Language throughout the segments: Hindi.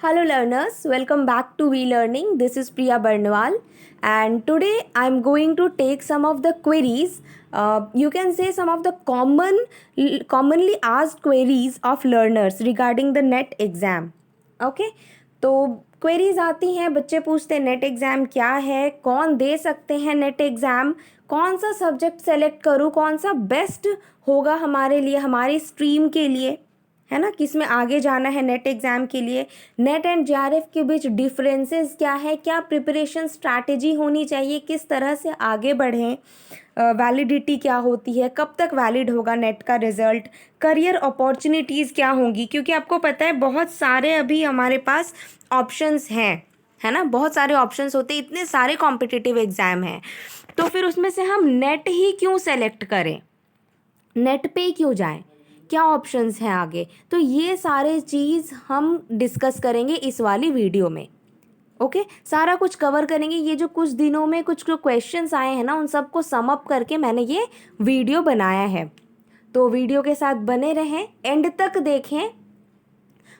Hello learners, welcome back to We Learning. This is Priya Barnwal and today I am going to take some of the queries, you can say some of the commonly asked queries of learners regarding the NET exam. Okay, तो क्वेरीज आती हैं, बच्चे पूछते हैं नेट एग्ज़ाम क्या है, कौन दे सकते हैं नेट एग्ज़ाम, कौन सा सब्जेक्ट सेलेक्ट करूँ, कौन सा बेस्ट होगा हमारे लिए, हमारी स्ट्रीम के लिए, है ना, किस में आगे जाना है नेट एग्ज़ाम के लिए, नेट एंड जेआरएफ के बीच डिफरेंसेस क्या है, क्या प्रिपरेशन स्ट्रैटेजी होनी चाहिए, किस तरह से आगे बढ़ें, वैलिडिटी क्या होती है, कब तक वैलिड होगा नेट का रिज़ल्ट, करियर अपॉर्चुनिटीज़ क्या होंगी, क्योंकि आपको पता है बहुत सारे अभी हमारे पास ऑप्शंस हैं, है ना, बहुत सारे ऑप्शंस होते हैं, इतने सारे कॉम्पिटिटिव एग्ज़ाम हैं, तो फिर उसमें से हम नेट ही क्यों सेलेक्ट करें, नेट पे क्यों जाएं, क्या ऑप्शंस हैं आगे। तो ये सारे चीज़ हम डिस्कस करेंगे इस वाली वीडियो में। ओके, सारा कुछ कवर करेंगे। ये जो कुछ दिनों में कुछ जो क्वेश्चंस आए हैं ना, उन सबको सम अप करके मैंने ये वीडियो बनाया है, तो वीडियो के साथ बने रहें, एंड तक देखें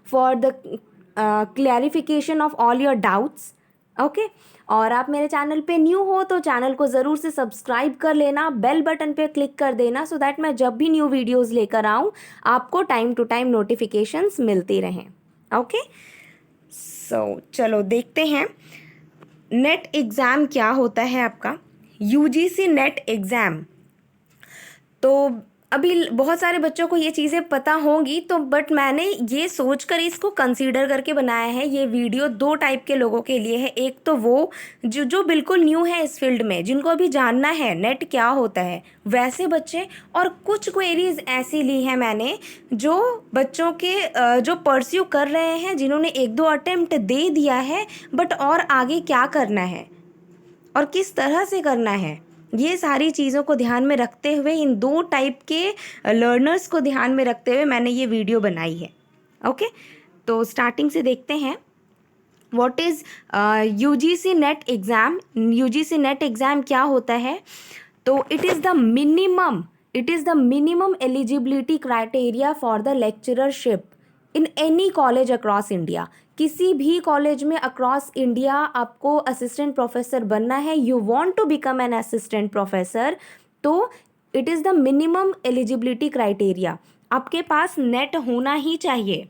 for the clarification of all your doubts. Okay, और आप मेरे चैनल पे न्यू हो तो चैनल को ज़रूर से सब्सक्राइब कर लेना, बेल बटन पे क्लिक कर देना, सो दैट मैं जब भी न्यू वीडियोस लेकर आऊँ आपको टाइम टू टाइम नोटिफिकेशंस मिलती रहें। ओके, सो चलो देखते हैं नेट एग्ज़ाम क्या होता है आपका, यूजीसी नेट एग्ज़ाम। तो अभी बहुत सारे बच्चों को ये चीज़ें पता होंगी, तो बट मैंने ये सोचकर इसको कंसीडर करके बनाया है। ये वीडियो दो टाइप के लोगों के लिए है। एक तो वो जो बिल्कुल न्यू है इस फील्ड में, जिनको अभी जानना है नेट क्या होता है, वैसे बच्चे, और कुछ क्वेरीज ऐसी ली हैं मैंने जो बच्चों के जो परस्यू कर रहे हैं, जिन्होंने एक दो अटेम्प्ट दे दिया है, बट और आगे क्या करना है और किस तरह से करना है, ये सारी चीज़ों को ध्यान में रखते हुए, इन दो टाइप के लर्नर्स को ध्यान में रखते हुए मैंने ये वीडियो बनाई है। ओके, तो स्टार्टिंग से देखते हैं what is UGC NET exam. UGC NET exam क्या होता है, तो it is the minimum eligibility criteria for the lecturership in any college across India. किसी भी कॉलेज में अक्रॉस इंडिया आपको असिस्टेंट प्रोफेसर बनना है, you want to become an assistant professor, तो it is the minimum eligibility criteria. आपके पास नेट होना ही चाहिए।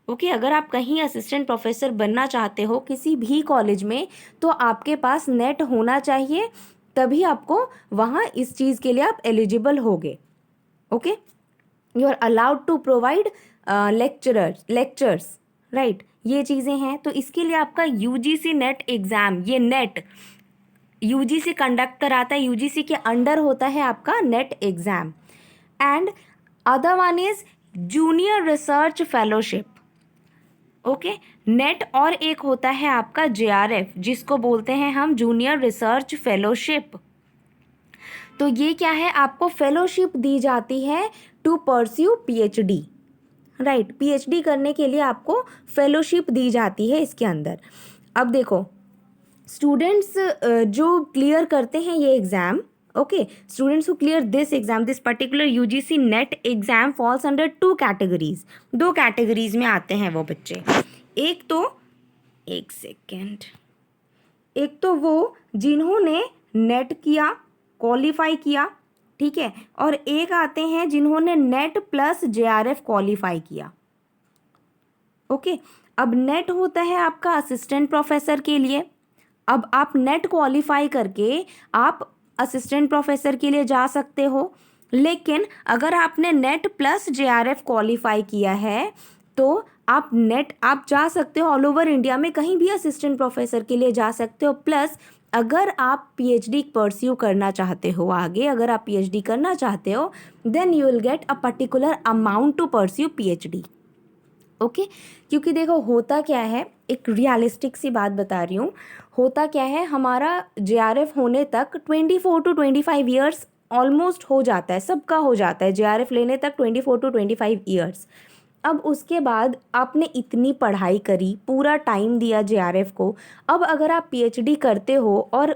ओके, अगर आप कहीं असिस्टेंट प्रोफेसर बनना चाहते हो किसी भी कॉलेज में, तो आपके पास नेट होना चाहिए, तभी आपको वहाँ इस चीज़ के लिए आप एलिजिबल होगे। Okay, you are allowed to provide lectures, right, ये चीज़ें हैं। तो इसके लिए आपका यूजीसी नेट एग्ज़ाम, ये नेट यूजीसी कंडक्ट कराता है, यूजीसी के अंडर होता है आपका NET exam. And other one is junior research fellowship. Okay, NET और एक होता है आपका जेआरएफ, जिसको बोलते हैं हम जूनियर रिसर्च फेलोशिप। तो ये क्या है, आपको फेलोशिप दी जाती है to pursue PhD, right, PhD करने के लिए आपको फेलोशिप दी जाती है इसके अंदर। अब देखो, स्टूडेंट्स जो क्लियर करते हैं ये exam, okay, students who clear this exam, this particular UGC NET exam falls under two categories. दो कैटेगरीज में आते हैं वो बच्चे। एक तो, एक सेकेंड, एक तो वो जिन्होंने नेट किया, क्वालिफाई किया, ठीक है, और एक आते हैं जिन्होंने नेट प्लस जेआरएफ क्वालिफाई किया। ओके, अब नेट होता है आपका असिस्टेंट प्रोफेसर के लिए। अब आप नेट क्वालिफाई करके आप असिस्टेंट प्रोफेसर के लिए जा सकते हो, लेकिन अगर आपने नेट प्लस जेआरएफ क्वालिफाई किया है तो आप जा सकते हो ऑल ओवर इंडिया में कहीं भी असिस्टेंट प्रोफेसर के लिए जा सकते हो। प्लस अगर आप पीएचडी परस्यू करना चाहते हो आगे, अगर आप पीएचडी करना चाहते हो, then you will get a particular amount to pursue PhD. Okay, क्योंकि देखो होता क्या है, एक रियलिस्टिक सी बात बता रही हूँ, होता क्या है, हमारा जेआरएफ होने तक 24 to 25 ईयर्स ऑलमोस्ट हो जाता है, सबका हो जाता है जेआरएफ लेने तक 24 to 25 ईयर्स। अब उसके बाद आपने इतनी पढ़ाई करी, पूरा टाइम दिया जेआरएफ को, अब अगर आप पीएचडी करते हो और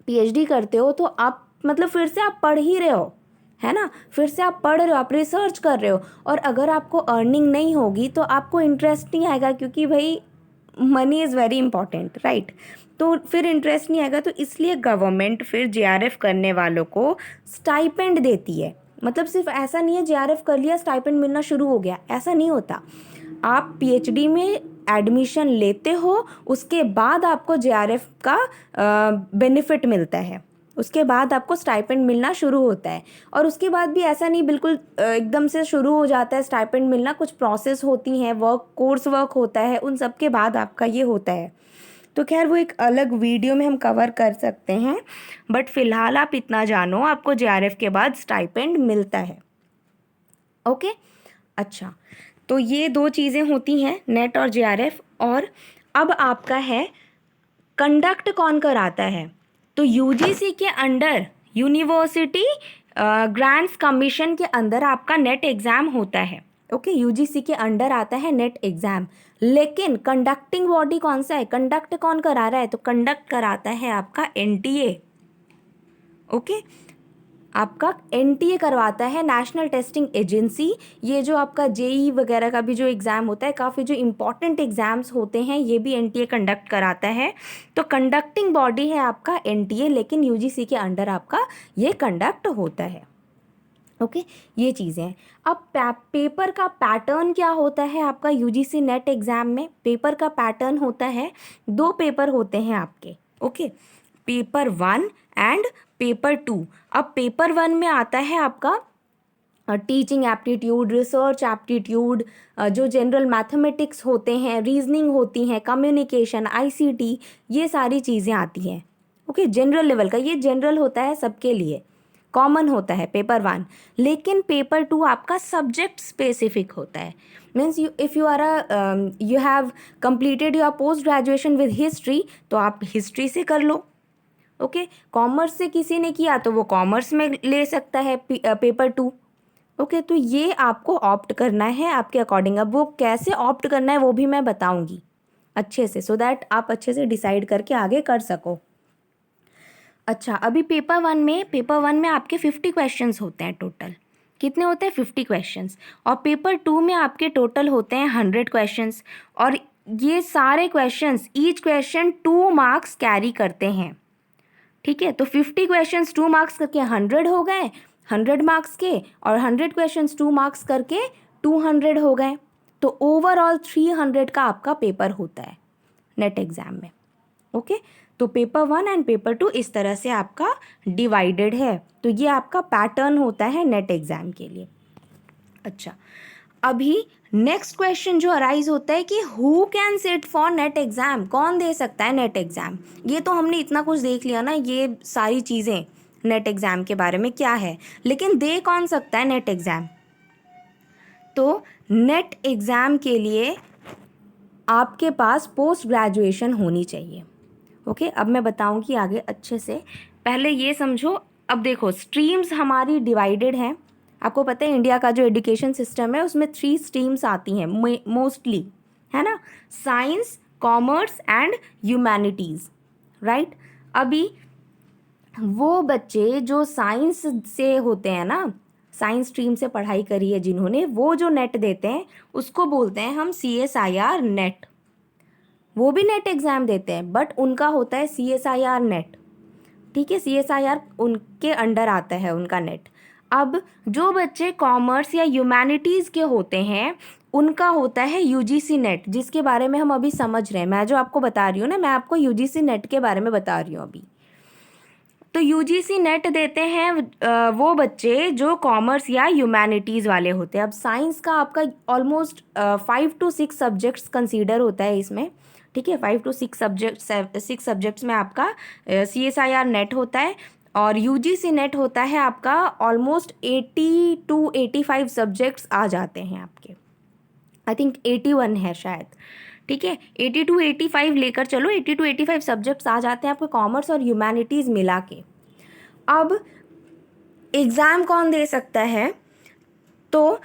पीएचडी करते हो तो आप मतलब फिर से आप पढ़ ही रहे हो, है ना, फिर से आप पढ़ रहे हो, आप रिसर्च कर रहे हो, और अगर आपको अर्निंग नहीं होगी तो आपको इंटरेस्ट नहीं आएगा, क्योंकि भाई money is very important, right. तो फिर इंटरेस्ट नहीं आएगा, तो इसलिए गवर्नमेंट फिर जेआरएफ करने वालों को स्टाइपेंड देती है। मतलब सिर्फ ऐसा नहीं है जेआरएफ कर लिया स्टाइपेंड मिलना शुरू हो गया, ऐसा नहीं होता। आप पीएचडी में एडमिशन लेते हो, उसके बाद आपको जेआरएफ का बेनिफिट मिलता है, उसके बाद आपको स्टाइपेंड मिलना शुरू होता है। और उसके बाद भी ऐसा नहीं बिल्कुल एकदम से शुरू हो जाता है स्टाइपेंड मिलना, कुछ प्रोसेस होती हैं, कोर्स वर्क होता है, उन सब के बाद आपका ये होता है। तो खैर वो एक अलग वीडियो में हम कवर कर सकते हैं, बट फिलहाल आप इतना जानो, आपको जेआरएफ के बाद स्टाइपेंड मिलता है। ओके, अच्छा, तो ये 2 चीज़ें होती हैं, नेट और जेआरएफ। और अब आपका है कंडक्ट कौन कराता है। तो यूजीसी के अंडर, यूनिवर्सिटी ग्रांट्स कमीशन के अंदर आपका नेट एग्ज़ाम होता है। ओके, यूजीसी के अंडर आता है नेट एग्ज़ाम, लेकिन कंडक्टिंग बॉडी कौन सा है, कंडक्ट कौन करा रहा है, तो कंडक्ट कराता है आपका एनटीए। ओके, आपका एनटीए करवाता है, नेशनल टेस्टिंग एजेंसी। ये जो आपका जेई वगैरह का भी जो एग्ज़ाम होता है, काफ़ी जो इम्पॉर्टेंट एग्ज़ाम्स होते हैं, ये भी एनटीए कंडक्ट कराता है। तो कंडक्टिंग बॉडी है आपका एनटीए, लेकिन यूजीसी के अंडर आपका ये कंडक्ट होता है। ओके, ये चीज़ें हैं। अब पेपर का पैटर्न क्या होता है आपका यूजीसी नेट एग्ज़ाम में। पेपर का पैटर्न होता है, 2 पेपर होते हैं आपके। Okay, paper 1 and paper 2। अब पेपर 1 में आता है आपका टीचिंग एप्टीट्यूड, रिसर्च एप्टीट्यूड, जो जनरल मैथमेटिक्स होते हैं, रीजनिंग होती हैं, कम्युनिकेशन, आईसीटी, ये सारी चीज़ें आती हैं। ओके, जनरल लेवल का, ये जनरल होता है सबके लिए, कॉमन होता है पेपर 1। लेकिन पेपर 2 आपका सब्जेक्ट स्पेसिफिक होता है। Means if you are you have completed your post graduation with history, तो आप हिस्ट्री से कर लो। ओके, कॉमर्स से किसी ने किया तो वो कॉमर्स में ले सकता है पेपर 2। ओके, तो ये आपको ऑप्ट करना है आपके अकॉर्डिंग। अब वो कैसे ऑप्ट करना है वो भी मैं बताऊंगी अच्छे से, सो दैट आप अच्छे से डिसाइड करके आगे कर सको। अच्छा, अभी पेपर 1 में आपके 50 क्वेश्चंस होते हैं टोटल। कितने होते हैं, 50 क्वेश्चंस। और पेपर 2 में आपके टोटल होते हैं 100 क्वेश्चंस। और ये सारे questions, each question 2 marks carry करते हैं। ठीक है, तो 50 क्वेश्चंस 2 मार्क्स करके 100 हो गए, 100 मार्क्स के, और 100 क्वेश्चंस 2 मार्क्स करके 200 हो गए। तो ओवरऑल 300 का आपका पेपर होता है नेट एग्ज़ाम में। ओके, तो पेपर 1 एंड पेपर 2 इस तरह से आपका डिवाइडेड है। तो ये आपका पैटर्न होता है नेट एग्ज़ाम के लिए। अच्छा, अभी नेक्स्ट क्वेश्चन जो अराइज होता है कि who can sit for net exam, कौन दे सकता है नेट एग्ज़ाम। ये तो हमने इतना कुछ देख लिया ना, ये सारी चीज़ें नेट एग्ज़ाम के बारे में क्या है, लेकिन दे कौन सकता है नेट एग्ज़ाम। तो नेट एग्ज़ाम के लिए आपके पास पोस्ट ग्रेजुएशन होनी चाहिए। ओके, अब मैं बताऊंगी आगे अच्छे से, पहले ये समझो। अब देखो, स्ट्रीम्स हमारी डिवाइडेड हैं। आपको पता है इंडिया का जो एजुकेशन सिस्टम है उसमें 3 स्ट्रीम्स आती हैं मोस्टली, है ना, science, commerce and humanities, right. अभी वो बच्चे जो साइंस से होते हैं ना, साइंस स्ट्रीम से पढ़ाई करी है जिन्होंने, वो जो नेट देते हैं उसको बोलते हैं हम CSIR नेट। वो भी नेट एग्ज़ाम देते हैं, बट उनका होता है CSIR नेट। ठीक है, CSIR उनके अंडर आता है उनका नेट। अब जो बच्चे कॉमर्स या ह्यूमैनिटीज़ के होते हैं उनका होता है UGC नेट, जिसके बारे में हम अभी समझ रहे हैं। मैं जो आपको बता रही हूँ ना, मैं आपको UGC नेट के बारे में बता रही हूँ अभी। तो UGC नेट देते हैं वो बच्चे जो कॉमर्स या ह्यूमैनिटीज़ वाले होते हैं। अब साइंस का आपका ऑलमोस्ट 5 to 6 सब्जेक्ट्स कंसीडर होता है इसमें। ठीक है, 5 to 6 सब्जेक्ट्स में आपका CSIR नेट होता है। और UGC नेट होता है आपका ऑलमोस्ट 80 to 85 सब्जेक्ट्स आ जाते हैं आपके। आई थिंक 81 है शायद। ठीक है, 80 to 85 लेकर चलो, 80 to 85 सब्जेक्ट्स आ जाते हैं आपके कॉमर्स और ह्यूमैनिटीज़ मिला के। अब एग्ज़ाम कौन दे सकता है, तो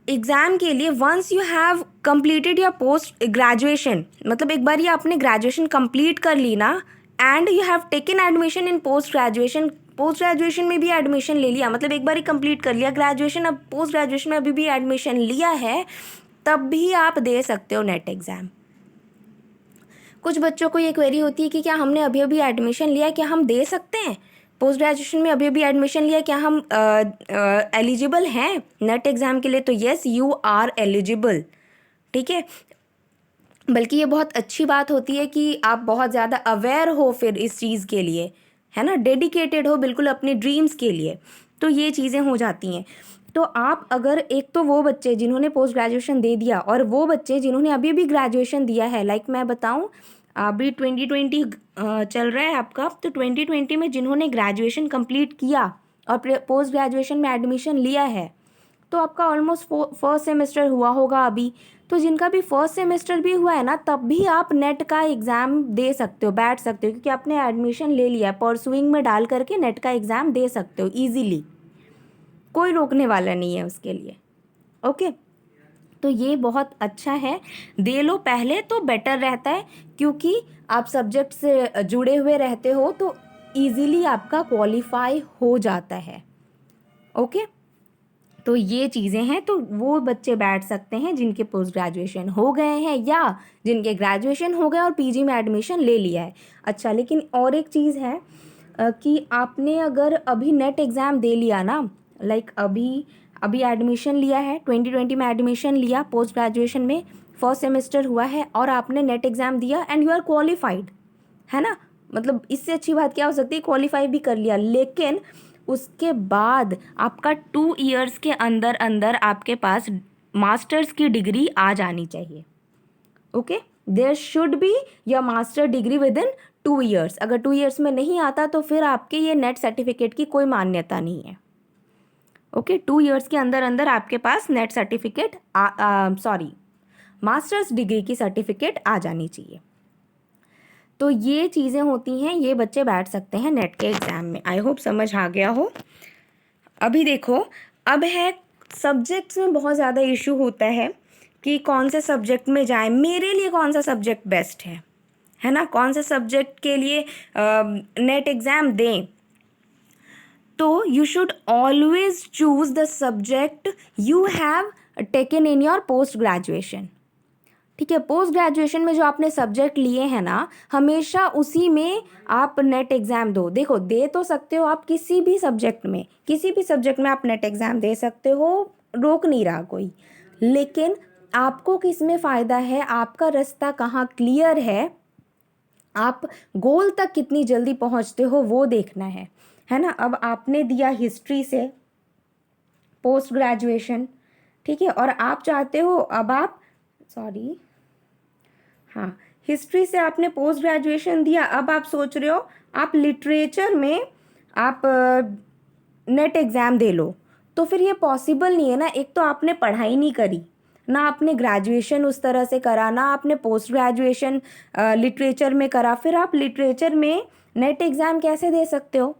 एग्ज़ाम के लिए once you have completed your post graduation, मतलब एक बार ये आपने ग्रेजुएशन कंप्लीट कर ली ना, and you have taken admission in post graduation post graduation में भी एडमिशन ले लिया, मतलब एक बार ही कंप्लीट कर लिया ग्रेजुएशन, अब पोस्ट ग्रेजुएशन में अभी भी एडमिशन लिया है, तब भी आप दे सकते हो नेट एग्ज़ाम। कुछ बच्चों को ये क्वेरी होती है कि क्या हमने अभी अभी एडमिशन लिया, क्या हम दे सकते हैं पोस्ट ग्रेजुएशन में, अभी अभी एडमिशन लिया, क्या हम एलिजिबल हैं नेट एग्ज़ाम के लिए? तो येस, यू आर एलिजिबल। ठीक है, बल्कि ये बहुत अच्छी बात होती है कि आप बहुत ज़्यादा अवेयर हो फिर इस चीज़ के लिए, है ना, डेडिकेटेड हो बिल्कुल अपने ड्रीम्स के लिए, तो ये चीज़ें हो जाती हैं। तो आप अगर, एक तो वो बच्चे जिन्होंने पोस्ट ग्रेजुएशन दे दिया और वो बच्चे जिन्होंने अभी भी ग्रेजुएशन दिया है, लाइक मैं बताऊं, अभी 2020 चल रहा है आपका, तो 2020 में जिन्होंने ग्रेजुएशन कंप्लीट किया और पोस्ट ग्रेजुएशन में एडमिशन लिया है, तो आपका ऑलमोस्ट फर्स्ट सेमेस्टर हुआ होगा अभी, तो जिनका भी फर्स्ट सेमेस्टर भी हुआ है ना, तब भी आप नेट का एग्ज़ाम दे सकते हो, बैठ सकते हो, क्योंकि आपने एडमिशन ले लिया है, परसुइंग में डाल करके नेट का एग्ज़ाम दे सकते हो ईजीली, कोई रोकने वाला नहीं है उसके लिए। ओके, तो ये बहुत अच्छा है, दे लो पहले तो बेटर रहता है, क्योंकि आप सब्जेक्ट से जुड़े हुए रहते हो तो ईजीली आपका क्वालिफाई हो जाता है। ओके, तो ये चीज़ें हैं, तो वो बच्चे बैठ सकते हैं जिनके पोस्ट ग्रेजुएशन हो गए हैं या जिनके ग्रेजुएशन हो गए और पीजी में एडमिशन ले लिया है। अच्छा, लेकिन और एक चीज़ है कि आपने अगर अभी नेट एग्ज़ाम दे लिया ना, लाइक अभी एडमिशन लिया है, 2020 में एडमिशन लिया पोस्ट ग्रेजुएशन में, फर्स्ट सेमेस्टर हुआ है और आपने नेट एग्ज़ाम दिया एंड यू आर क्वालिफाइड, है ना, मतलब इससे अच्छी बात क्या हो सकती है, क्वालिफाई भी कर लिया, लेकिन उसके बाद आपका 2 इयर्स के अंदर अंदर आपके पास मास्टर्स की डिग्री आ जानी चाहिए। Okay, there should be your master degree with in 2 years. अगर 2 इयर्स में नहीं आता तो फिर आपके ये नेट सर्टिफिकेट की कोई मान्यता नहीं है। ओके, 2 इयर्स के अंदर अंदर आपके पास नेट सर्टिफिकेट मास्टर्स डिग्री की सर्टिफिकेट आ जानी चाहिए। तो ये चीज़ें होती हैं, ये बच्चे बैठ सकते हैं नेट के एग्ज़ाम में। आई होप समझ आ गया हो। अभी देखो, अब है सब्जेक्ट्स में बहुत ज़्यादा इशू होता है कि कौन से सब्जेक्ट में जाएं, मेरे लिए कौन सा सब्जेक्ट बेस्ट है ना, कौन से सब्जेक्ट के लिए नेट एग्ज़ाम दें। तो you should always choose the subject you have taken in your post graduation. ठीक है, पोस्ट ग्रेजुएशन में जो आपने सब्जेक्ट लिए हैं ना, हमेशा उसी में आप नेट एग्ज़ाम दो। देखो, दे तो सकते हो आप किसी भी सब्जेक्ट में, किसी भी सब्जेक्ट में आप नेट एग्ज़ाम दे सकते हो, रोक नहीं रहा कोई, लेकिन आपको किस में फ़ायदा है, आपका रास्ता कहाँ क्लियर है, आप गोल तक कितनी जल्दी पहुँचते हो, वो देखना है ना। अब आपने दिया हिस्ट्री से पोस्ट ग्रेजुएशन, ठीक है, और आप चाहते हो अब आप हाँ, हिस्ट्री से आपने पोस्ट ग्रेजुएशन दिया, अब आप सोच रहे हो आप लिटरेचर में आप नेट एग्ज़ाम दे लो, तो फिर ये पॉसिबल नहीं है ना। एक तो आपने पढ़ाई नहीं करी ना, आपने ग्रेजुएशन उस तरह से करा ना, आपने पोस्ट ग्रेजुएशन लिटरेचर में करा, फिर आप लिटरेचर में नेट एग्ज़ाम कैसे दे सकते हो?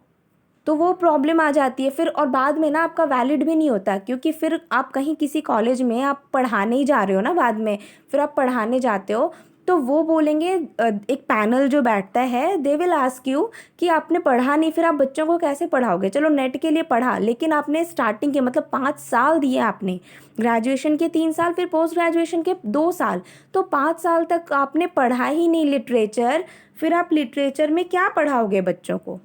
तो वो प्रॉब्लम आ जाती है फिर, और बाद में ना आपका वैलिड भी नहीं होता, क्योंकि फिर आप कहीं किसी कॉलेज में आप पढ़ाने ही जा रहे हो ना, बाद में फिर आप पढ़ाने जाते हो तो वो बोलेंगे, एक पैनल जो बैठता है, दे विल आस्क यू कि आपने पढ़ा नहीं, फिर आप बच्चों को कैसे पढ़ाओगे। चलो नेट के लिए पढ़ा, लेकिन आपने स्टार्टिंग के मतलब 5 साल दिए आपने, ग्रेजुएशन के 3 साल, फिर पोस्ट ग्रेजुएशन के 2 साल, तो 5 साल तक आपने पढ़ा ही नहीं लिटरेचर, फिर आप लिटरेचर में क्या पढ़ाओगे बच्चों को?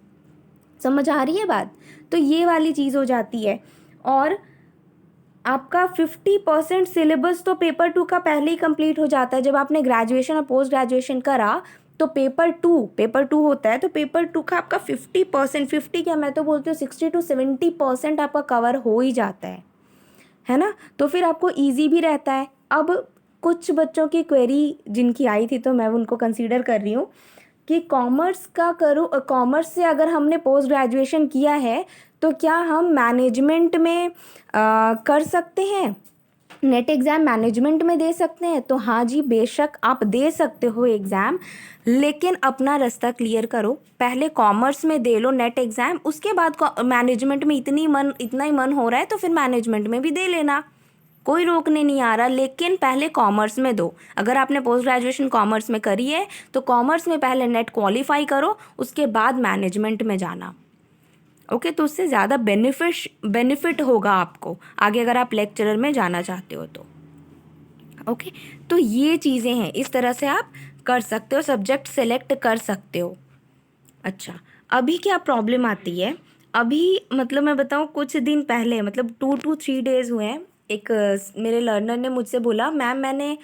समझ आ रही है बात? तो ये वाली चीज़ हो जाती है। और आपका 50% सिलेबस तो पेपर 2 का पहले ही कंप्लीट हो जाता है। जब आपने ग्रेजुएशन और पोस्ट ग्रेजुएशन करा तो पेपर 2 होता है, तो पेपर 2 का आपका 50%, 50 क्या, मैं तो बोलती हूँ 60 to 70% आपका कवर हो ही जाता है ना। तो फिर आपको ईजी भी रहता है। अब कुछ बच्चों की क्वेरी जिनकी आई थी, तो मैं उनको कंसीडर कर रही हूँ कि कॉमर्स का करूँ, कॉमर्स से अगर हमने पोस्ट ग्रेजुएशन किया है तो क्या हम मैनेजमेंट में कर सकते हैं, नेट एग्ज़ाम मैनेजमेंट में दे सकते हैं? तो हाँ जी, बेशक आप दे सकते हो एग्ज़ाम, लेकिन अपना रास्ता क्लियर करो, पहले कॉमर्स में दे लो नेट एग्ज़ाम, उसके बाद मैनेजमेंट में इतना ही मन हो रहा है तो फिर मैनेजमेंट में भी दे लेना, कोई रोकने नहीं आ रहा, लेकिन पहले कॉमर्स में दो। अगर आपने पोस्ट ग्रेजुएशन कॉमर्स में करी है तो कॉमर्स में पहले नेट क्वालिफाई करो, उसके बाद मैनेजमेंट में जाना। ओके, तो उससे ज़्यादा बेनिफिट होगा आपको आगे अगर आप लेक्चरर में जाना चाहते हो तो। ओके, तो ये चीज़ें हैं, इस तरह से आप कर सकते हो, सब्जेक्ट सेलेक्ट कर सकते हो। अच्छा, अभी क्या प्रॉब्लम आती है, अभी मतलब मैं बताऊँ, कुछ दिन पहले मतलब 2 to 3 days हुए हैं, एक मेरे लर्नर ने मुझसे बोला मैम मैंने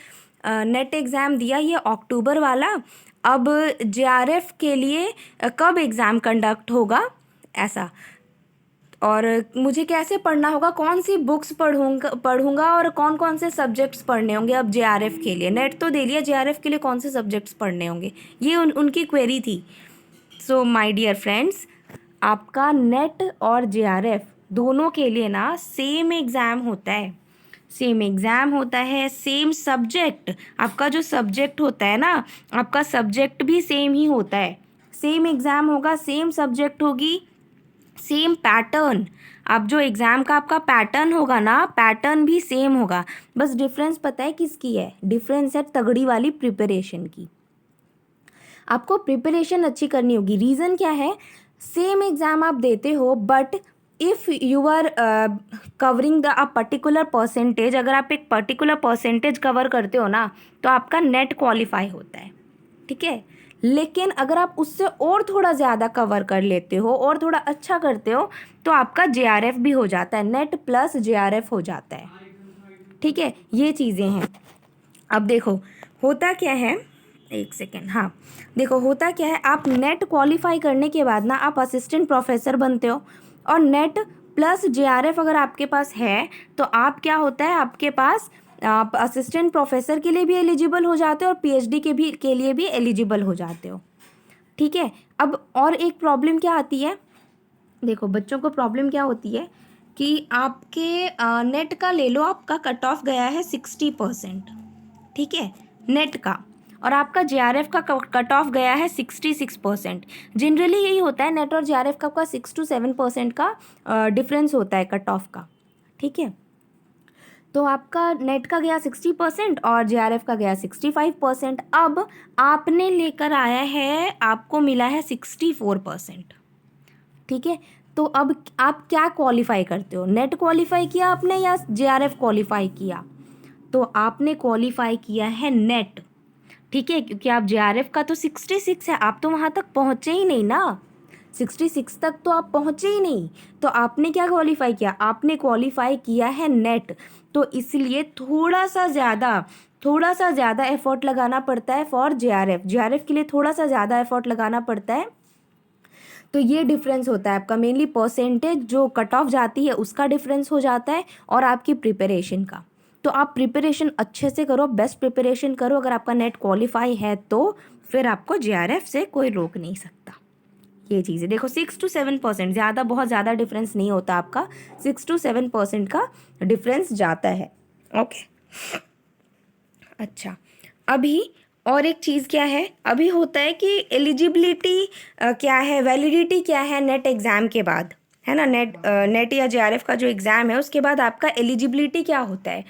नेट एग्ज़ाम दिया ये अक्टूबर वाला, अब जेआरएफ के लिए कब एग्ज़ाम कंडक्ट होगा ऐसा, और मुझे कैसे पढ़ना होगा, कौन सी बुक्स पढ़ूंगा और कौन कौन से सब्जेक्ट्स पढ़ने होंगे अब जेआरएफ के लिए। नेट तो दे लिया, जेआरएफ के लिए कौन से सब्जेक्ट्स पढ़ने होंगे, ये उनकी क्वेरी थी। सो माय डियर फ्रेंड्स, आपका नेट और जेआरएफ दोनों के लिए ना सेम एग्ज़ाम होता है, सेम एग्ज़ाम होता है, सेम सब्जेक्ट, आपका जो सब्जेक्ट होता है ना, आपका सब्जेक्ट भी सेम ही होता है, सेम एग्ज़ाम होगा, सेम सब्जेक्ट होगी, सेम पैटर्न। आप जो एग्ज़ाम का आपका पैटर्न होगा ना, पैटर्न भी सेम होगा, बस डिफरेंस पता है किसकी है, डिफरेंस है तगड़ी वाली प्रिपरेशन की। आपको प्रिपरेशन अच्छी करनी होगी। रीज़न क्या है, सेम एग्ज़ाम आप देते हो but if you are covering the a particular percentage, अगर आप एक पर्टिकुलर परसेंटेज कवर करते हो ना तो आपका नेट क्वालिफाई होता है, ठीक है। लेकिन अगर आप उससे और थोड़ा ज़्यादा कवर कर लेते हो और थोड़ा अच्छा करते हो तो आपका जेआरएफ भी हो जाता है, नेट प्लस जेआरएफ हो जाता है, ठीक है। ये चीज़ें हैं। अब देखो होता क्या है, एक सेकेंड, हाँ देखो होता क्या है, आप नेट क्वालिफाई करने के बाद ना आप असिस्टेंट प्रोफेसर बनते हो, और नेट प्लस जेआरएफ अगर आपके पास है तो आप क्या होता है, आपके पास आप असिस्टेंट प्रोफेसर के लिए भी एलिजिबल हो जाते हो और पीएचडी के लिए भी एलिजिबल हो जाते हो, ठीक है। अब और एक प्रॉब्लम क्या आती है, देखो बच्चों को प्रॉब्लम क्या होती है कि आपके नेट का ले लो, आपका कट ऑफ गया है 60%, ठीक है, नेट का, और आपका जेआरएफ का कट ऑफ गया है 66%। जनरली यही होता है, नेट और जेआरएफ का आपका 6 to 7% का डिफरेंस होता है कट ऑफ का, ठीक है। तो आपका नेट का गया 60% और जेआरएफ का गया 65%। अब आपने लेकर आया है, आपको मिला है 64%, ठीक है। तो अब आप क्या क्वालिफाई करते हो, नेट क्वालिफाई किया आपने या जेआरएफ क्वालिफाई किया, तो आपने क्वालिफाई किया है नेट, ठीक है, क्योंकि आप जेआरएफ का तो 66 है, आप तो वहाँ तक पहुँचे ही नहीं ना, 66 तक तो आप पहुँचे ही नहीं, तो आपने क्या क्वालिफाई किया, आपने क्वालिफाई किया है नेट, तो इसलिए थोड़ा सा ज़्यादा एफर्ट लगाना पड़ता है फॉर जेआरएफ के लिए थोड़ा सा ज़्यादा एफर्ट लगाना पड़ता है। तो ये डिफरेंस होता है आपका, मेनली परसेंटेज जो कट ऑफ जाती है उसका डिफरेंस हो जाता है और आपकी प्रिपरेशन का। तो आप प्रिपरेशन अच्छे से करो, बेस्ट प्रिपरेशन करो, अगर आपका नेट क्वालिफाई है तो फिर आपको जेआरएफ से कोई रोक नहीं सकता। ये चीज़ें देखो, 6 to 7%, ज़्यादा बहुत ज़्यादा डिफरेंस नहीं होता आपका, 6 to 7% का डिफरेंस जाता है, ओके। अच्छा, अभी और एक चीज़ क्या है, अभी होता है कि एलिजिबिलिटी क्या है, वैलिडिटी क्या है नेट एग्ज़ाम के बाद, है ना, नेट या जेआरएफ का जो एग्ज़ाम है उसके बाद आपका एलिजिबिलिटी क्या होता है।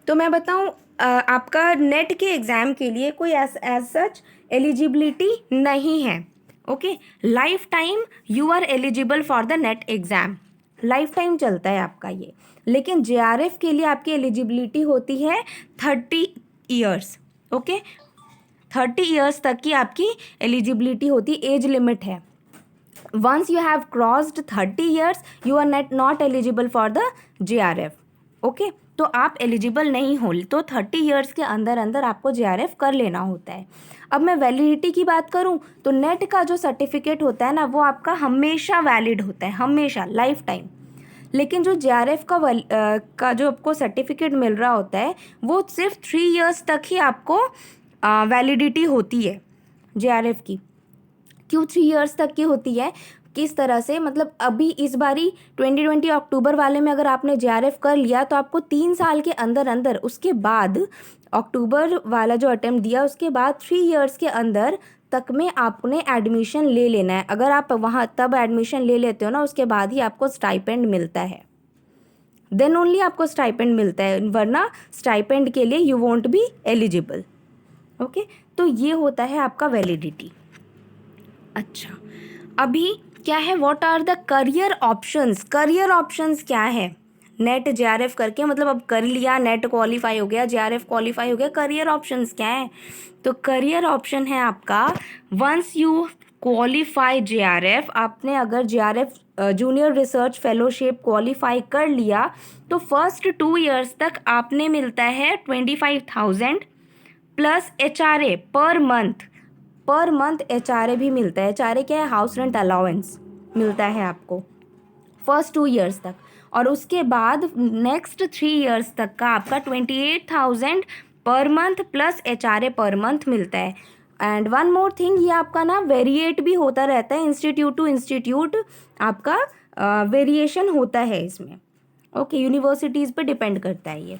तो मैं बताऊँ, आपका नेट के एग्ज़ाम के लिए कोई एज सच एलिजिबिलिटी नहीं है, okay. Lifetime you are eligible for the NET exam, lifetime चलता है आपका ये। लेकिन जेआरएफ के लिए आपकी एलिजिबिलिटी होती है 30 ईयर्स, ओके, 30 ईयर्स तक की आपकी एलिजिबिलिटी होती, एज लिमिट है। Once you have crossed 30 years you are not eligible for the JRF, okay. तो आप एलिजिबल नहीं हो, तो 30 ईयर्स के अंदर अंदर आपको जेआरएफ कर लेना होता है। अब मैं वैलिडिटी की बात करूं तो नेट का जो सर्टिफिकेट होता है ना वो आपका हमेशा वैलिड होता है, हमेशा, लाइफ टाइम। लेकिन जो जेआरएफ का जो आपको सर्टिफिकेट मिल रहा होता है वो सिर्फ 3 ईयर्स तक ही आपको वैलिडिटी होती है जेआरएफ की। क्यों 3 ईयर्स तक की होती है, किस तरह से, मतलब अभी इस बारी 2020 अक्टूबर वाले में अगर आपने जेआरएफ कर लिया तो आपको 3 साल के अंदर अंदर, उसके बाद अक्टूबर वाला जो अटेम्प्ट दिया उसके बाद 3 ईयर्स के अंदर तक में आपने एडमिशन ले लेना है। अगर आप वहाँ तब एडमिशन ले लेते हो ना उसके बाद ही आपको स्टाइपेंड मिलता है, देन ओनली आपको स्टाइपेंड मिलता है, वरना स्टाइपेंड के लिए you won't be eligible, okay. तो ये होता है आपका वैलिडिटी। अच्छा, अभी क्या है, what are the career options, career options क्या है, नेट जेआरएफ करके मतलब अब कर लिया, नेट क्वालिफाई हो गया, जेआरएफ क्वालिफाई हो गया, करियर ऑप्शंस क्या है, तो करियर ऑप्शन है आपका, वंस यू क्वालिफाई जेआरएफ, आपने अगर JRF junior research fellowship qualify कर लिया तो फर्स्ट 2 ईयर्स तक आपने मिलता है 25,000 plus HRA per month HRA भी मिलता है। एचआरए क्या है, हाउस रेंट अलाउंस मिलता है आपको फर्स्ट 2 ईयर्स तक, और उसके बाद नेक्स्ट 3 ईयर्स तक का आपका 28,000 per month plus HRA per month मिलता है। एंड वन मोर थिंग, ये आपका ना वेरिएट भी होता रहता है, इंस्टीट्यूट टू इंस्टीट्यूट आपका वेरिएशन होता है इसमें। ओके, यूनिवर्सिटीज़ पे डिपेंड करता है ये।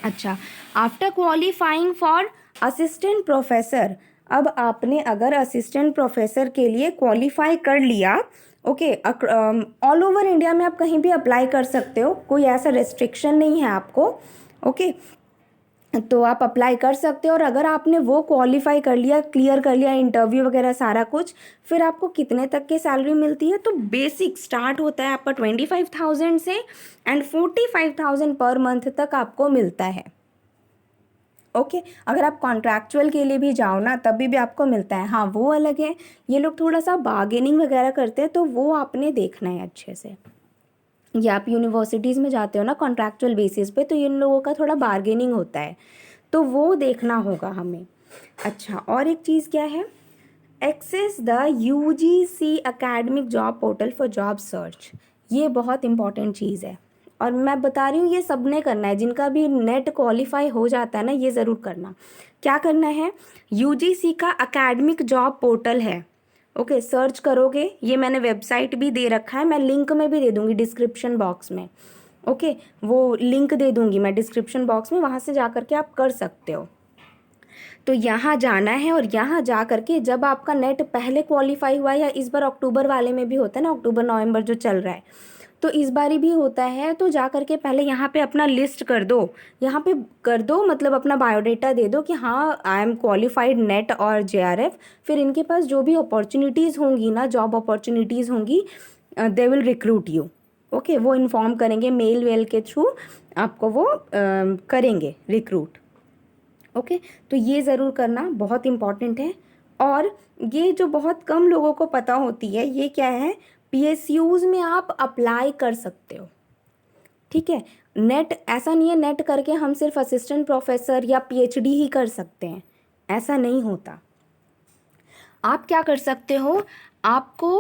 अच्छा, after qualifying for assistant professor, अब आपने अगर असिस्टेंट प्रोफेसर के लिए क्वालिफाई कर लिया, ओके, ऑल ओवर इंडिया में आप कहीं भी अप्लाई कर सकते हो, कोई ऐसा रेस्ट्रिक्शन नहीं है आपको, ओके, तो आप अप्लाई कर सकते हो। और अगर आपने वो क्वालिफाई कर लिया, क्लियर कर लिया इंटरव्यू वगैरह सारा कुछ, फिर आपको कितने तक की सैलरी मिलती है, तो बेसिक स्टार्ट होता है आपका 25,000 से एंड 45,000 पर मंथ तक आपको मिलता है। ओके, अगर आप कॉन्ट्रैक्चुअल के लिए भी जाओ ना तभी भी आपको मिलता है। हाँ, वो अलग है, ये लोग थोड़ा सा बार्गेनिंग वगैरह करते हैं, तो वो आपने देखना है अच्छे से। ये आप यूनिवर्सिटीज़ में जाते हो ना कॉन्ट्रैक्चुअल बेसिस पे, तो इन लोगों का थोड़ा बार्गेनिंग होता है, तो वो देखना होगा हमें। अच्छा, और एक चीज़ क्या है, access the UGC academic job portal for job search, ये बहुत इंपॉर्टेंट चीज़ है और मैं बता रही हूँ ये सब ने करना है, जिनका भी नेट क्वालिफाई हो जाता है ना, ये ज़रूर करना। क्या करना है, यूजीसी का एकेडमिक जॉब पोर्टल है, ओके, सर्च करोगे, ये मैंने वेबसाइट भी दे रखा है, मैं लिंक में भी दे दूँगी डिस्क्रिप्शन बॉक्स में, ओके, वो लिंक दे दूँगी मैं डिस्क्रिप्शन बॉक्स में, वहाँ से जा कर के आप कर सकते हो। तो यहाँ जाना है और यहाँ जा कर के जब आपका नेट पहले क्वालिफाई हुआ, या इस बार अक्टूबर वाले में भी होता है ना, अक्टूबर नवंबर जो चल रहा है, तो इस बारी भी होता है, तो जा कर के पहले यहाँ पे अपना लिस्ट कर दो, यहाँ पे कर दो, मतलब अपना बायोडाटा दे दो कि हाँ आई एम क्वालिफाइड नेट और जेआरएफ, फिर इनके पास जो भी अपॉर्चुनिटीज़ होंगी ना, जॉब अपॉर्चुनिटीज़ होंगी, they will recruit you, okay, वो इन्फॉर्म करेंगे मेल वेल के थ्रू, आपको वो करेंगे रिक्रूट, ओके, तो ये ज़रूर करना, बहुत इम्पॉर्टेंट है। और ये जो बहुत कम लोगों को पता होती है, ये क्या है, पीएसयूज़ में आप अप्लाई कर सकते हो, ठीक है, नेट ऐसा नहीं है नेट करके हम सिर्फ असिस्टेंट प्रोफेसर या पीएचडी ही कर सकते हैं, ऐसा नहीं होता। आप क्या कर सकते हो, आपको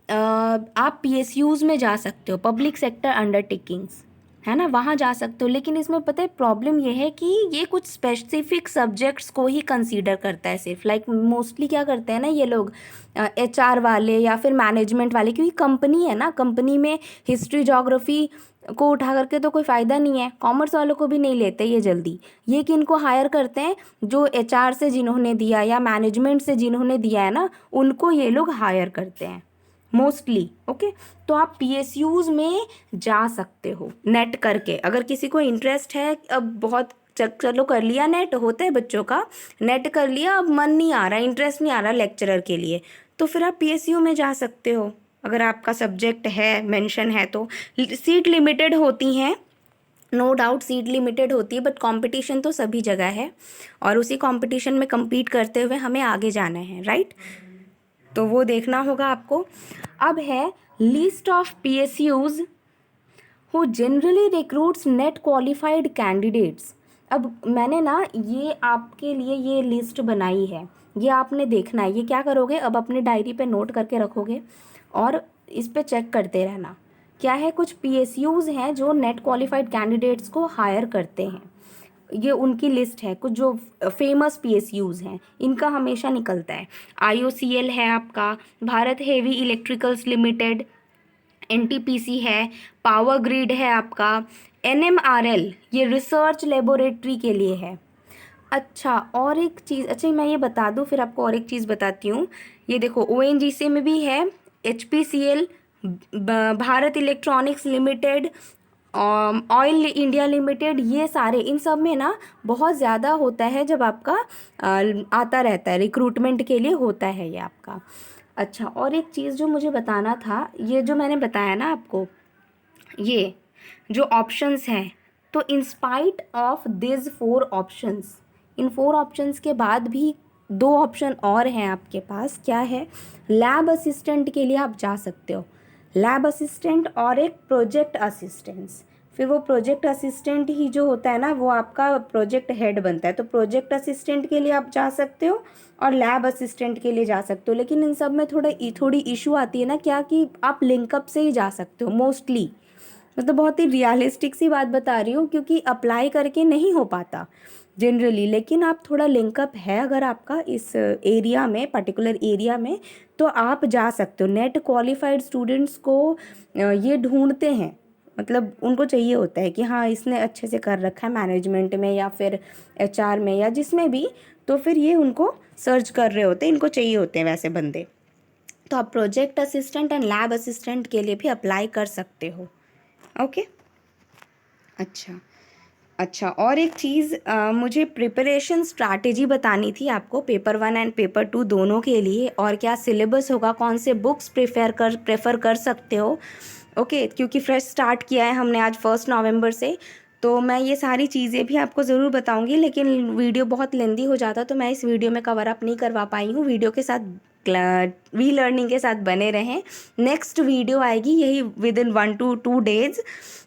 आप पीएसयूज़ में जा सकते हो, पब्लिक सेक्टर अंडरटेकिंग्स, है ना, वहाँ जा सकते हो, लेकिन इसमें पता है प्रॉब्लम ये है कि ये कुछ स्पेसिफिक सब्जेक्ट्स को ही कंसीडर करता है सिर्फ, लाइक मोस्टली क्या करते हैं ना ये लोग, एचआर वाले या फिर मैनेजमेंट वाले, क्योंकि कंपनी है ना, कंपनी में हिस्ट्री जोग्राफी को उठा करके तो कोई फ़ायदा नहीं है, कॉमर्स वालों को भी नहीं लेते ये जल्दी, ये कि इनको हायर करते हैं जो एचआर से जिन्होंने दिया या मैनेजमेंट से जिन्होंने दिया है ना, उनको ये लोग हायर करते हैं मोस्टली, ओके, तो आप पीएसयूज़ में जा सकते हो नेट करके, अगर किसी को इंटरेस्ट है, अब बहुत चलो कर लिया, नेट होता है बच्चों का, नेट कर लिया, अब मन नहीं आ रहा, इंटरेस्ट नहीं आ रहा लेक्चरर के लिए, तो फिर आप पीएसयू में जा सकते हो, अगर आपका सब्जेक्ट है मेंशन है तो। सीट लिमिटेड होती हैं, नो डाउट सीट लिमिटेड होती है, बट कंपटीशन तो सभी जगह है और उसी कंपटीशन में compete करते हुए हमें आगे जाना है, राइट, तो वो देखना होगा आपको। अब है list of PSUs who generally recruits net qualified candidates. अब मैंने ना ये आपके लिए ये लिस्ट बनाई है, ये आपने देखना है, ये क्या करोगे, अब अपने डायरी पे नोट करके रखोगे और इस पे चेक करते रहना, क्या है, कुछ पीएसयूज़ हैं जो नेट क्वालिफाइड कैंडिडेट्स को हायर करते हैं, ये उनकी लिस्ट है, कुछ जो फेमस पीएसयूज़ हैं इनका हमेशा निकलता है। आईओसीएल है आपका, Bharat heavy electricals limited, NTPC है, पावर ग्रिड है आपका, एनएमआरएल ये रिसर्च लेबोरेटरी के लिए है। अच्छा, और एक चीज़, अच्छा मैं ये बता दूँ फिर आपको और एक चीज़ बताती हूँ, ये देखो ओएनजीसी में भी है, HPCL, Bharat electronics limited, oil India limited, ये सारे, इन सब में ना बहुत ज़्यादा होता है, जब आपका आता रहता है रिक्रूटमेंट के लिए होता है ये आपका। अच्छा, और एक चीज़ जो मुझे बताना था, ये जो मैंने बताया ना आपको, ये जो ऑप्शंस हैं, तो in spite of this 4 options, in 4 options के बाद भी 2 ऑप्शन और हैं आपके पास। क्या है? लैब असिस्टेंट के लिए आप जा सकते हो, लैब असिस्टेंट, और एक प्रोजेक्ट असिस्टेंट्स। फिर वो प्रोजेक्ट असिस्टेंट ही जो होता है ना, वो आपका प्रोजेक्ट हेड बनता है। तो प्रोजेक्ट असिस्टेंट के लिए आप जा सकते हो और लैब असिस्टेंट के लिए जा सकते हो। लेकिन इन सब में थोड़ी इशू आती है ना, क्या कि आप लिंकअप से ही जा सकते हो मोस्टली। मतलब बहुत ही रियलिस्टिक सी बात बता रही हूँ, क्योंकि अप्लाई करके नहीं हो पाता जनरली। लेकिन आप थोड़ा लिंकअप है अगर आपका इस एरिया में, पर्टिकुलर एरिया में, तो आप जा सकते हो। नेट क्वालिफाइड स्टूडेंट्स को ये ढूंढते हैं, मतलब उनको चाहिए होता है कि हाँ इसने अच्छे से कर रखा है मैनेजमेंट में या फिर एचआर में या जिसमें भी, तो फिर ये उनको सर्च कर रहे होते हैं, इनको चाहिए होते हैं वैसे बंदे। तो आप project assistant and lab assistant के लिए भी अप्लाई कर सकते हो। ओके। अच्छा अच्छा, और एक चीज़ मुझे प्रिपरेशन स्ट्रैटेजी बतानी थी आपको, पेपर 1 एंड पेपर 2 दोनों के लिए, और क्या सिलेबस होगा, कौन से बुक्स प्रेफर कर सकते हो। ओके, क्योंकि फ्रेश स्टार्ट किया है हमने आज 1 नवंबर से, तो मैं ये सारी चीज़ें भी आपको ज़रूर बताऊंगी। लेकिन वीडियो बहुत लेंदी हो जाता, तो मैं इस वीडियो में कवर अप नहीं करवा पाई हूँ। वीडियो के साथ वी लर्निंग के साथ बने रहें। नेक्स्ट वीडियो आएगी यही विद इन 1 to 2 डेज़,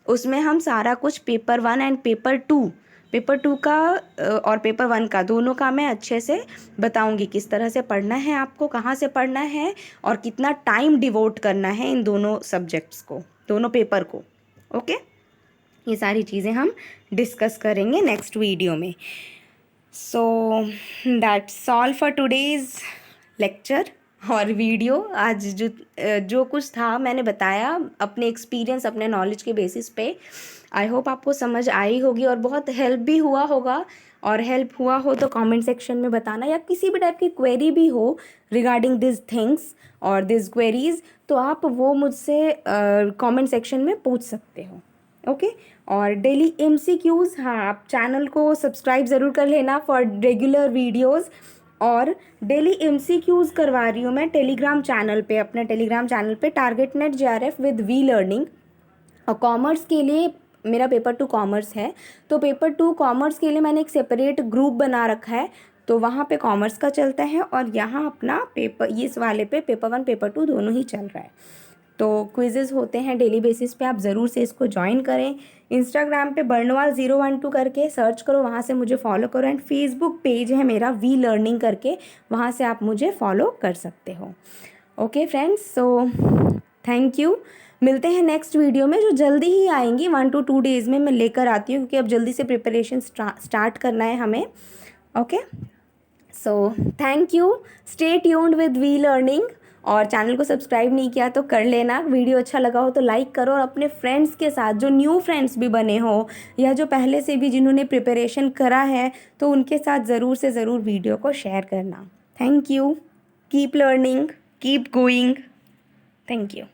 उसमें हम सारा कुछ पेपर 1 एंड पेपर टू का और पेपर 1 का दोनों का मैं अच्छे से बताऊंगी, किस तरह से पढ़ना है आपको, कहाँ से पढ़ना है, और कितना टाइम डिवोट करना है इन दोनों सब्जेक्ट्स को, दोनों पेपर को। ओके, ये सारी चीज़ें हम डिस्कस करेंगे नेक्स्ट वीडियो में। So that's all for today's lecture और वीडियो। आज जो कुछ था मैंने बताया अपने एक्सपीरियंस, अपने नॉलेज के बेसिस पे। आई होप आपको समझ आई होगी और बहुत हेल्प भी हुआ होगा। और हेल्प हुआ हो तो कमेंट सेक्शन में बताना, या किसी भी टाइप की क्वेरी भी हो रिगार्डिंग दिस थिंग्स और दिस क्वेरीज, तो आप वो मुझसे कमेंट सेक्शन में पूछ सकते हो। ओके। और डेली MCQs, हाँ आप चैनल को सब्सक्राइब ज़रूर कर लेना फॉर रेगुलर वीडियोज़। और डेली MCQs करवा रही हूँ मैं टेलीग्राम चैनल पे, अपने टेलीग्राम चैनल पे, target NET JRF with V learning. और कॉमर्स के लिए मेरा पेपर 2 कॉमर्स है, तो पेपर 2 कॉमर्स के लिए मैंने एक सेपरेट ग्रुप बना रखा है, तो वहाँ पे कॉमर्स का चलता है, और यहाँ अपना पेपर, ये इस वाले पे पेपर 1 पेपर 2 दोनों ही चल रहा है। तो क्विजेज़ होते हैं डेली बेसिस पे, आप ज़रूर से इसको ज्वाइन करें। इंस्टाग्राम पे बर्नवाल 012 करके सर्च करो, वहाँ से मुझे फॉलो करो। एंड फेसबुक पेज है मेरा वी लर्निंग करके, वहाँ से आप मुझे फॉलो कर सकते हो। Okay friends, so thank you. मिलते हैं नेक्स्ट वीडियो में, जो जल्दी ही आएंगी 1 to 2 डेज़ में मैं लेकर आती हूँ, क्योंकि अब जल्दी से प्रिपरेशन स्टार्ट करना है हमें। Okay, so thank you, stay tuned with V learning. और चैनल को सब्सक्राइब नहीं किया तो कर लेना। वीडियो अच्छा लगा हो तो लाइक करो, और अपने फ्रेंड्स के साथ, जो न्यू फ्रेंड्स भी बने हो या जो पहले से भी जिन्होंने प्रिपरेशन करा है, तो उनके साथ ज़रूर से ज़रूर वीडियो को शेयर करना। Thank you, keep learning, keep going. Thank you.